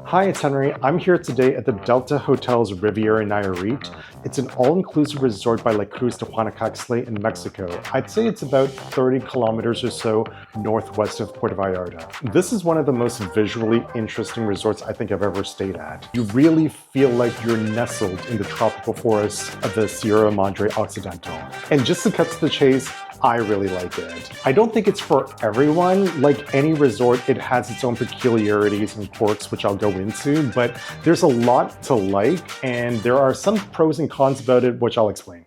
Hi, it's Henry. I'm here today at the Delta Hotels Riviera Nayarit. It's an all-inclusive resort by Cruz de Huanacaxtle in Mexico. I'd say it's about 30 kilometers or so northwest of Puerto Vallarta. This is one of the most visually interesting resorts I think I've ever stayed at. You really feel like you're nestled in the tropical forests of the Sierra Madre Occidental. And just to cut to the chase, I really like it. I don't think it's for everyone. Like any resort, it has its own peculiarities and quirks, which I'll go into, but there's a lot to like, and there are some pros and cons about it, which I'll explain.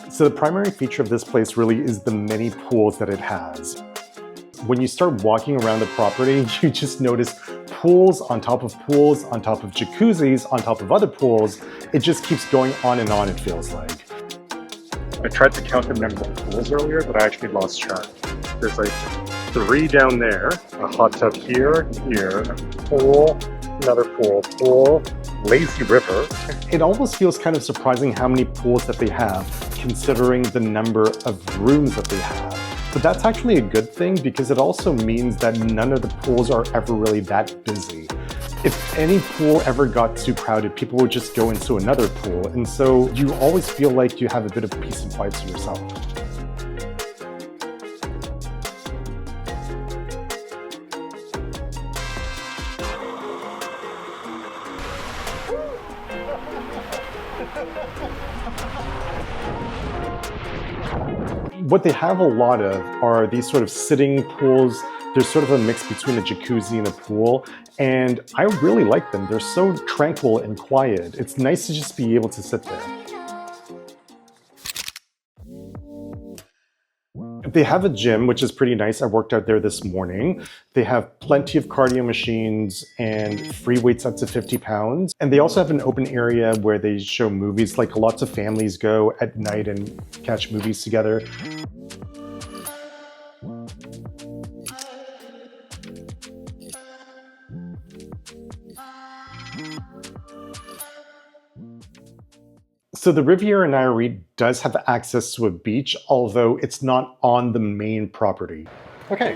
So the primary feature of this place really is the many pools that it has. When you start walking around the property, you just notice pools on top of pools, on top of jacuzzis, on top of other pools. It just keeps going on, it feels like. I tried to count the number of pools earlier, but I actually lost track. There's like 3 down there, a hot tub here, a pool, another pool, lazy river. It almost feels kind of surprising how many pools that they have, considering the number of rooms that they have. But that's actually a good thing because it also means that none of the pools are ever really that busy. If any pool ever got too crowded, people would just go into another pool, and so you always feel like you have a bit of peace and quiet to yourself. What they have a lot of are these sort of sitting pools. There's sort of a mix between a jacuzzi and a pool, and I really like them. They're so tranquil and quiet. It's nice to just be able to sit there. They have a gym, which is pretty nice. I worked out there this morning. They have plenty of cardio machines and free weights up to 50 pounds. And they also have an open area where they show movies, like lots of families go at night and catch movies together. So the Riviera Nayarit does have access to a beach, although it's not on the main property. Okay,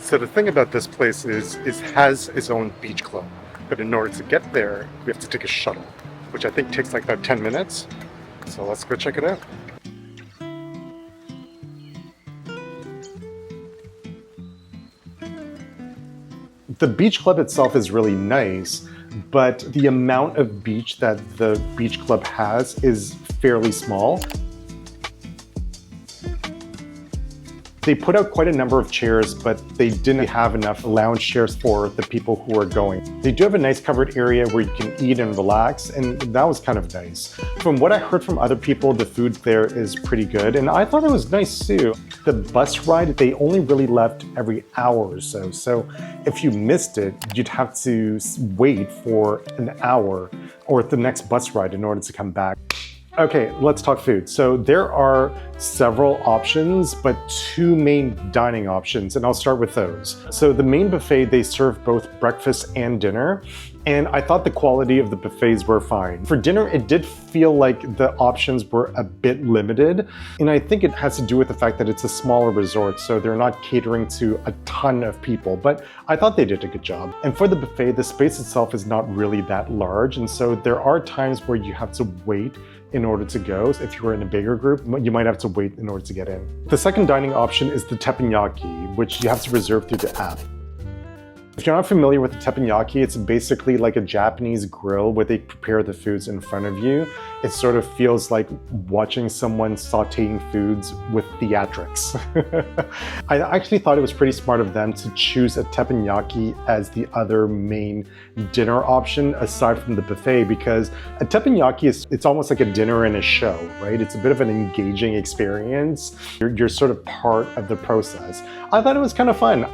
so the thing about this place is it has its own beach club. But in order to get there, we have to take a shuttle, which I think takes like about 10 minutes. So let's go check it out. The beach club itself is really nice, but the amount of beach that the beach club has is fairly small. They put out quite a number of chairs, but they didn't have enough lounge chairs for the people who are going. They do have a nice covered area where you can eat and relax, and that was kind of nice. From what I heard from other people, the food there is pretty good, and I thought it was nice too. The bus ride, they only really left every hour or so, so if you missed it, you'd have to wait for an hour or the next bus ride in order to come back. Okay, let's talk food. So there are several options, but 2 main dining options, and I'll start with those. So the main buffet, they serve both breakfast and dinner, and I thought the quality of the buffets were fine. For dinner, it did feel like the options were a bit limited, and I think it has to do with the fact that it's a smaller resort, so they're not catering to a ton of people, but I thought they did a good job. And for the buffet, the space itself is not really that large, and so there are times where you have to wait in order to go. If you were in a bigger group, you might have to wait in order to get in. The second dining option is the teppanyaki, which you have to reserve through the app. If you're not familiar with the teppanyaki, it's basically like a Japanese grill where they prepare the foods in front of you. It sort of feels like watching someone sauteing foods with theatrics. I actually thought it was pretty smart of them to choose a teppanyaki as the other main dinner option aside from the buffet, because a teppanyaki it's almost like a dinner and a show, right? It's a bit of an engaging experience. You're sort of part of the process. I thought it was kind of fun.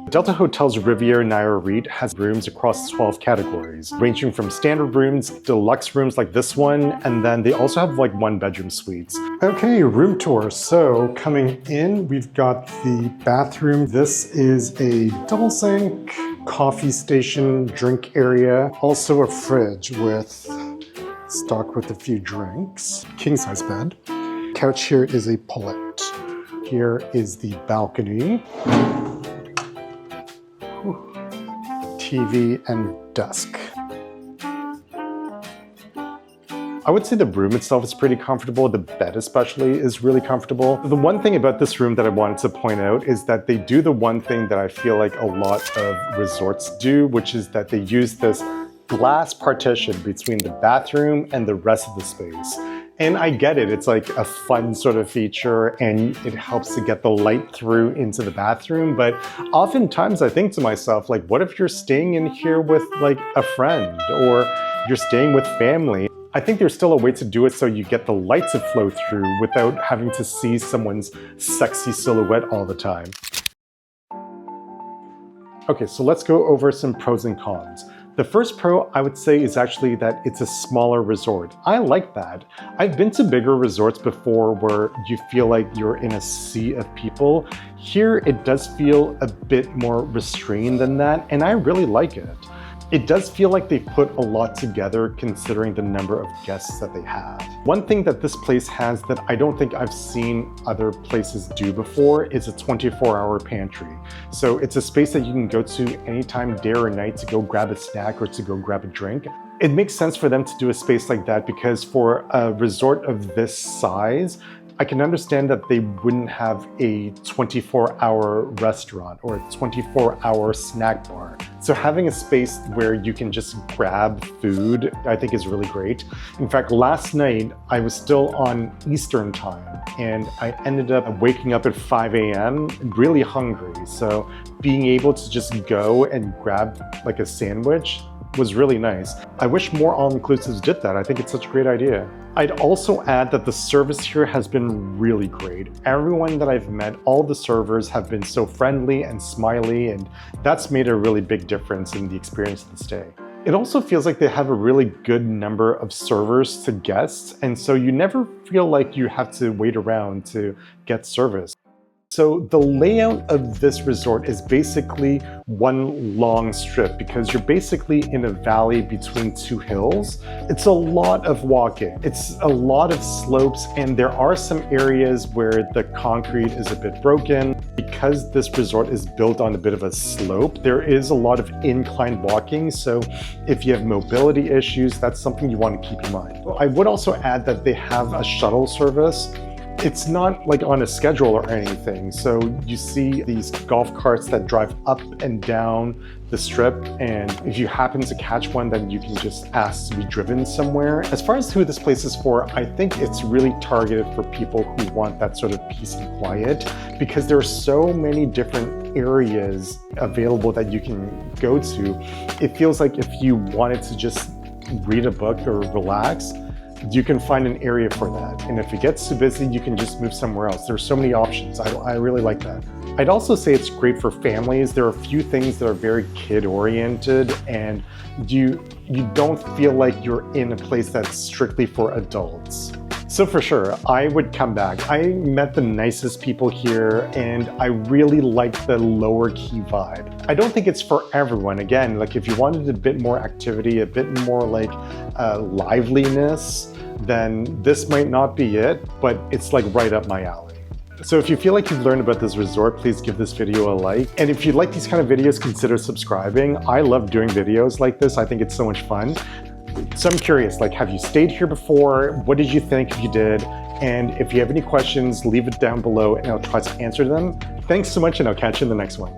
Delta Hotels Riviera Nayarit has rooms across 12 categories, ranging from standard rooms, deluxe rooms like this one, and then they also have like 1-bedroom suites. Okay, room tour. So coming in, we've got the bathroom. This is a double sink, coffee station, drink area, also a fridge stocked with a few drinks, king size bed. Couch here is a pullet. Here is the balcony. TV and desk. I would say the room itself is pretty comfortable. The bed especially is really comfortable. The one thing about this room that I wanted to point out is that they do the one thing that I feel like a lot of resorts do, which is that they use this glass partition between the bathroom and the rest of the space. And I get it, it's like a fun sort of feature and it helps to get the light through into the bathroom. But oftentimes I think to myself, like, what if you're staying in here with like a friend or you're staying with family? I think there's still a way to do it so you get the light to flow through without having to see someone's sexy silhouette all the time. Okay, so let's go over some pros and cons. The first pro I would say is actually that it's a smaller resort. I like that. I've been to bigger resorts before where you feel like you're in a sea of people. Here it does feel a bit more restrained than that, and I really like it. It does feel like they put a lot together considering the number of guests that they have. One thing that this place has that I don't think I've seen other places do before is a 24-hour pantry. So it's a space that you can go to anytime, day or night, to go grab a snack or to go grab a drink. It makes sense for them to do a space like that because for a resort of this size, I can understand that they wouldn't have a 24-hour restaurant or a 24-hour snack bar. So having a space where you can just grab food, I think is really great. In fact, last night I was still on Eastern time and I ended up waking up at 5 a.m. really hungry. So being able to just go and grab like a sandwich was really nice. I wish more all-inclusives did that. I think it's such a great idea. I'd also add that the service here has been really great. Everyone that I've met, all the servers have been so friendly and smiley, and that's made a really big difference in the experience of the stay. It also feels like they have a really good number of servers to guests, and so you never feel like you have to wait around to get service. So the layout of this resort is basically one long strip because you're basically in a valley between two hills. It's a lot of walking. It's a lot of slopes, and there are some areas where the concrete is a bit broken. Because this resort is built on a bit of a slope, there is a lot of inclined walking. So if you have mobility issues, that's something you want to keep in mind. I would also add that they have a shuttle service. It's not like on a schedule or anything. So you see these golf carts that drive up and down the strip, and if you happen to catch one, then you can just ask to be driven somewhere. As far as who this place is for, I think it's really targeted for people who want that sort of peace and quiet because there are so many different areas available that you can go to. It feels like if you wanted to just read a book or relax, you can find an area for that. And if it gets too busy, you can just move somewhere else. There's so many options. I really like that. I'd also say it's great for families. There are a few things that are very kid-oriented, and you don't feel like you're in a place that's strictly for adults. So for sure, I would come back. I met the nicest people here, and I really like the lower key vibe. I don't think it's for everyone. Again, like if you wanted a bit more activity, a bit more like liveliness, then this might not be it, but it's like right up my alley. So if you feel like you've learned about this resort, please give this video a like. And if you like these kind of videos, consider subscribing. I love doing videos like this. I think it's so much fun. So I'm curious, like, have you stayed here before? What did you think if you did? And if you have any questions, leave it down below and I'll try to answer them. Thanks so much, and I'll catch you in the next one.